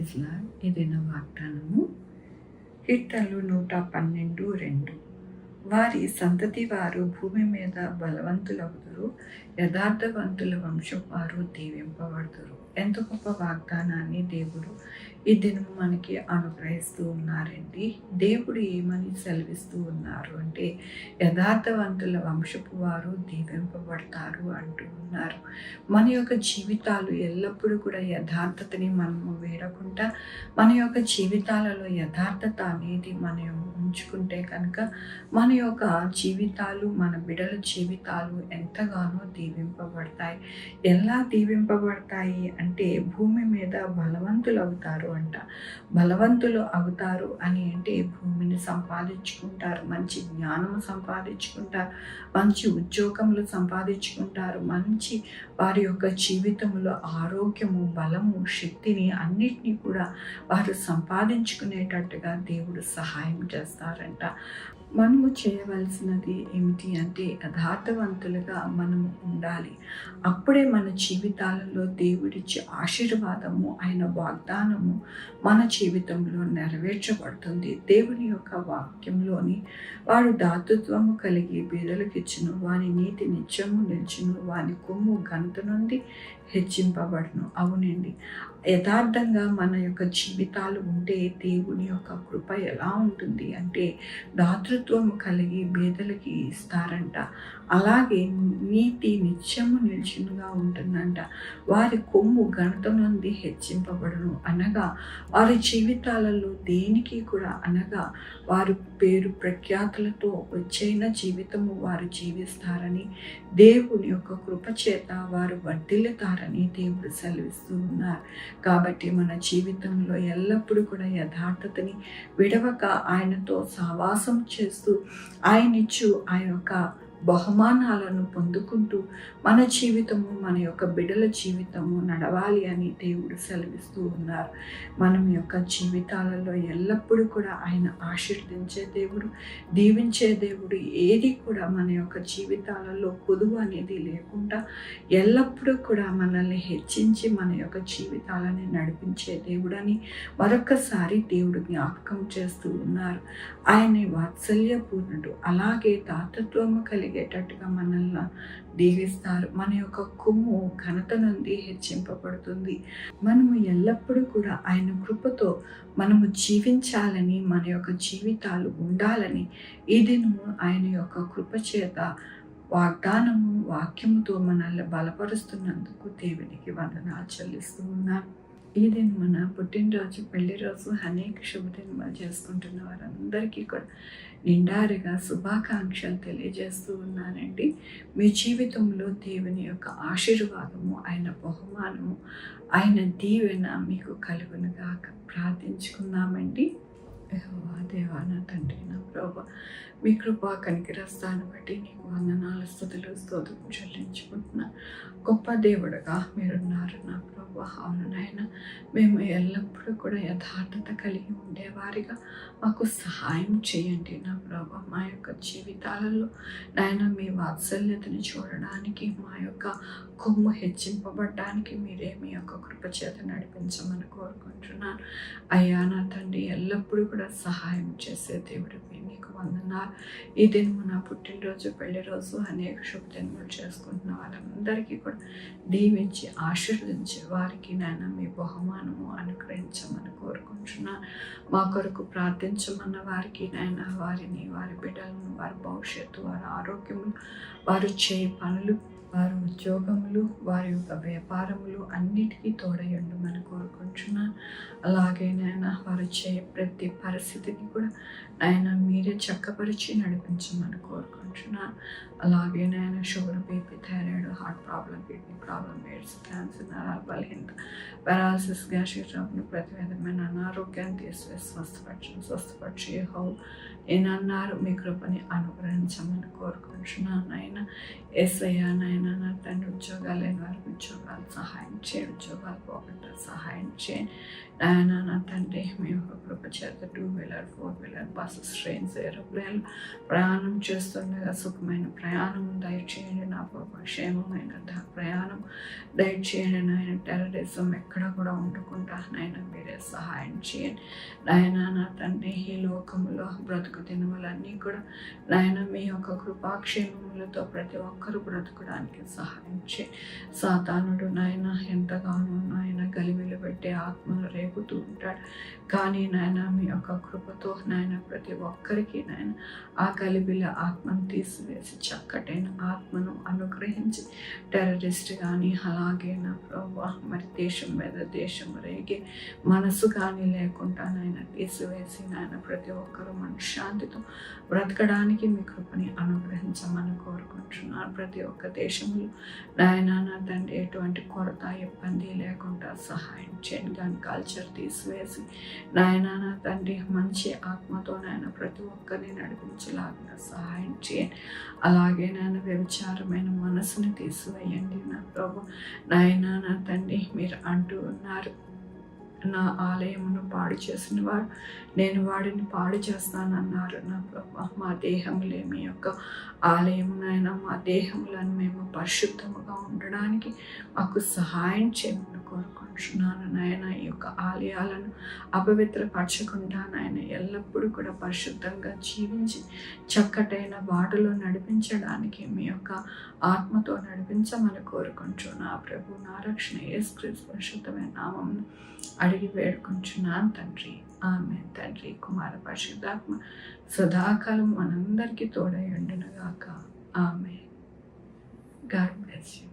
ప్రైజ్‌లా ఇది నా వాగ్దానము. కీర్తనలు 112:2 వారి సంతతి వారు భూమి మీద బలవంతులగుదురు, యథార్థవంతుల వంశం వారు దీవింపబడుదురు. ఎంత గొప్ప వాగ్దానాన్ని దేవుడు ఈ దినం మనకి అనుగ్రహిస్తూ ఉన్నారండి. దేవుడు ఏమని సెలవిస్తూ ఉన్నారు అంటే, యథార్థవంతుల వంశపు వారు దీవింపబడతారు అంటూ ఉన్నారు. మన యొక్క జీవితాలు ఎల్లప్పుడూ కూడా యథార్థతని మనము వీడకుండా, మన యొక్క జీవితాలలో యథార్థత అనేది మనం ఉంచుకుంటే కనుక మన యొక్క జీవితాలు, మన బిడ్డల జీవితాలు ఎంతగానో దీవింపబడతాయి. ఎలా దీవింపబడతాయి అంటే, భూమి మీద బలవంతులు అవుతారు అంట. బలవంతులు అవుతారు అని అంటే భూమిని సంపాదించుకుంటారు, మంచి జ్ఞానము సంపాదించుకుంటారు, మంచి ఉద్యోగములు సంపాదించుకుంటారు, మంచి వారి యొక్క జీవితంలో ఆరోగ్యము, బలము, శక్తిని అన్నిటినీ కూడా వారు సంపాదించుకునేటట్టుగా దేవుడు సహాయం చేస్తారంట. మనము చేయవలసినది ఏమిటి అంటే, యథార్థవంతులుగా మనము ఉండాలి. అప్పుడే మన జీవితాలలో దేవుడిచ్చే ఆశీర్వాదము, ఆయన వాగ్దానము మన జీవితంలో నెరవేర్చబడుతుంది. దేవుని యొక్క వాక్యంలోని వాడు దాతృత్వము కలిగి బీదలకిచ్చును, వాని నీతి నిత్యము నిల్చును, వాని కొమ్ము ఘనత నుండి హెచ్చింపబడును. అవునండి, యథార్థంగా మన యొక్క జీవితాలు ఉంటే దేవుని యొక్క కృప ఎలా ఉంటుంది అంటే, దాతృత్వము కలిగి బీదలకి ఇస్తారంట. అలాగే నీతి నిత్యము నిలిచినగా ఉంటుందంట. వారి కొమ్ము ఘనత నుండి హెచ్చింపబడును అనగా, వారి జీవితాలలో దేనికి కూడా అనగా వారు పేరు ప్రఖ్యాతులతో వచ్చైన జీవితము వారు జీవిస్తారని, దేవుని యొక్క కృప చేత వారు వర్ధిల్లుతారని దేవుడు సెలవిస్తూ ఉన్నారు. కాబట్టి మన జీవితంలో ఎల్లప్పుడూ కూడా యథార్థతని విడవక ఆయనతో సహవాసం చేస్తూ ఆయనిచ్చు ఆ యొక్క బహుమానాలను పొందుకుంటూ మన జీవితము, మన యొక్క బిడ్డల జీవితము నడవాలి అని దేవుడు సెలవిస్తూ ఉన్నారు. మనం యొక్క జీవితాలలో ఎల్లప్పుడూ కూడా ఆయన ఆశీర్వదించే దేవుడు, దీవించే దేవుడు. ఏది కూడా మన యొక్క జీవితాలలో కొదువు అనేది లేకుండా ఎల్లప్పుడూ కూడా మనల్ని హెచ్చించి మన యొక్క జీవితాలని నడిపించే దేవుడని మరొకసారి దేవుడు జ్ఞాపకం చేస్తూ ఉన్నారు. ఆయన వాత్సల్యపూర్ణుడు, అలాగే దాతృత్వము కలిగేటట్టుగా మనల్ని దీవిస్తారు. మన యొక్క కొమ్ము ఘనత నుండి హెచ్చింపబడుతుంది. మనము ఎల్లప్పుడూ కూడా ఆయన కృపతో మనము జీవించాలని, మన యొక్క జీవితాలు ఉండాలని ఈ దినము ఆయన యొక్క కృప చేత వాగ్దానము, వాక్యముతో మనల్ని బలపరుస్తున్నందుకు దేవునికి వందనాలు చెల్లిస్తూ ఉన్నాను. ఈ దినం మన పుట్టినరోజు, పెళ్లి రోజు, అనేక శుభదినాలు చేసుకుంటున్న వారందరికీ కూడా నిండారుగా శుభాకాంక్షలు తెలియజేస్తూ ఉన్నానండి. మీ జీవితంలో దేవుని యొక్క ఆశీర్వాదము, ఆయన బహుమానము, ఆయన దీవెన మీకు కలుగునుగా ప్రార్థించుకుందామండి. యెహోవా దేవా, నా తండ్రి, నా ప్రభువా, మీ కృపా కనికరస్తాన్ని బట్టి నీకు వందనాలు, స్తుతులు, స్తోత్రం చెల్లించుకుంటున్నా. గొప్ప దేవుడుగా మీరున్నారు నా ప్రభువా. అవును నాయన, మేము ఎల్లప్పుడూ కూడా యథార్థత కలిగి ఉండేవారిగా మాకు సహాయం చేయండి నా ప్రభువా. మా యొక్క జీవితాలలో నాయన మీ వాత్సల్యతని చూడడానికి, మా యొక్క కొమ్ము హెచ్చింపబడడానికి మీరే మీ యొక్క కృప చేత నడిపించమని కోరుకుంటున్నాను. అయ్యా నా తండ్రి, ఎల్లప్పుడూ కూడా సహాయం చేసే దేవుడు నీకు వందనాలు. ఈ దినము నా పుట్టినరోజు, పెళ్లి రోజు, అనేక శుభదినములు చేసుకుంటున్న వాళ్ళందరికీ కూడా దీవించి ఆశీర్వదించి వారికి నాయన మీ బహుమానము అనుగ్రహించమని కోరుకుంటున్నాను. మా కొరకు ప్రార్థించమన్న వారికి నాయన, వారిని, వారి బిడ్డలను, వారి భవిష్యత్తు, వారి ఆరోగ్యములు, వారు చేయ పనులు, వారి ఉద్యోగములు, వారి యొక్క వ్యాపారములు అన్నిటికీ తోడయుండమని కోరుకుంటున్నాను. అలాగే నాయన, వారు చేయ ప్రతి పరిస్థితిని కూడా నాయన మీరే చక్కపరిచి నడిపించమని కోరుకుంటున్నాను. అలాగే నాయన, sugar, BP, thyroid, heart problem, kidney problem, AIDS, cancer, నరాల బలహీనత, పారాలసిస్, గ్యాస్ట్రిక్ ట్రబుల్, ప్రతి విధమైన అనారోగ్యాన్ని తీసివేసి స్వస్థపరిచి నేనన్నారు మీ కృపని అనుగ్రహించమని కోరుకుంటున్నాను. నాయన యేసయ్యా, నాయన నా తండ్రి, ఉద్యోగాలు లేని వారికి ఉద్యోగాలు సహాయం చేయండి, ఉద్యోగాలు పోగొట్ట సహాయం చేయండి. నాయన నా తండ్రి, మీ యొక్క కృప చేత 2 వీలర్ 4 వీలర్ ఫాస్ట్ ట్రైన్స్, ఏరోప్లేన్లు ప్రయాణం చేస్తుండగా సుఖమైన ప్రయాణం దయచేయండి నా ప్రభా. క్షేమమైన ప్రయాణం దయచేయండి నాయన. టెర్రరిజం ఎక్కడ కూడా ఉండకుండా నాయన మీరే సహాయం చేయండి నాయన. నా తండ్రి ఈ లోకములో బ్రతుకు దినములన్నీ కూడా నాయన మీ యొక్క కృపాక్షేమములతో ప్రతి ఒక్కరూ బ్రతకడానికి సహాయం చేయండి. సాతానుడు నాయన ఎంతగానో నాయన గలిబిలు పెట్టే ఆత్మను రేపుతూ ఉంటాడు. కానీ నాయన మీ యొక్క కృపతో నాయన ప్రతి ఒక్కరికి నాయన ఆ గలిబిల ఆత్మను తీసివేసి చక్కటైన ఆత్మను అనుగ్రహించి టెర్రరిస్ట్ కానీ అలాగే నా ప్రభా మరి దేశం మీద దేశం రేగే మనసు కానీ లేకుండా నాయన తీసివేసి నాయన ప్రతి ఒక్కరూ మనశ్శాంతితో బ్రతకడానికి మీ కృపని అనుగ్రహించమని కోరుకుంటున్నాను. ప్రతి ఒక్క దేశంలో నాయన నా తండ్రి ఎటువంటి కొరత ఇబ్బంది లేకుండా సహాయం చేయండి. దాని కల్చర్ తీసివేసి నాయన నా తండ్రి మంచి ఆత్మతో నాయన ప్రతి ఒక్కరిని నడిపించలాగా సహాయం చేయండి. అలాగే నాయన వ్యభిచారమైన మనసుని తీసివేయండి నా ప్రభు. నాయన నా తండ్రి మీరు అంటూ ఉన్నారు, నా ఆలయమును పాడు చేసిన వాడు నేను వాడిని పాడు చేస్తానన్నారు నా ప్రభా. మా దేహములే మీ యొక్క ఆలయమునైనా మా దేహములను మేము పరిశుద్ధముగా ఉండడానికి మాకు సహాయం చేయమని కోరుకుంటున్నాను నాయన. ఈ యొక్క ఆలయాలను అపవిత్రపరచకుండా నాయన ఎల్లప్పుడూ కూడా పరిశుద్ధంగా జీవించి చక్కటైన బాటలో నడిపించడానికి మీ యొక్క ఆత్మతో నడిపించమని కోరుకుంటున్నా ప్రభు. నా రక్షణ యేసుక్రీస్తు పరిశుద్ధమైన నామమున అడిగి వేడుకుంటున్నాను తండ్రి. ఆమె తండ్రి కుమార పరిశుద్ధాత్మ సదాకాలం మనందరికీ తోడై ఉండునుగాక. ఆమె. God bless you.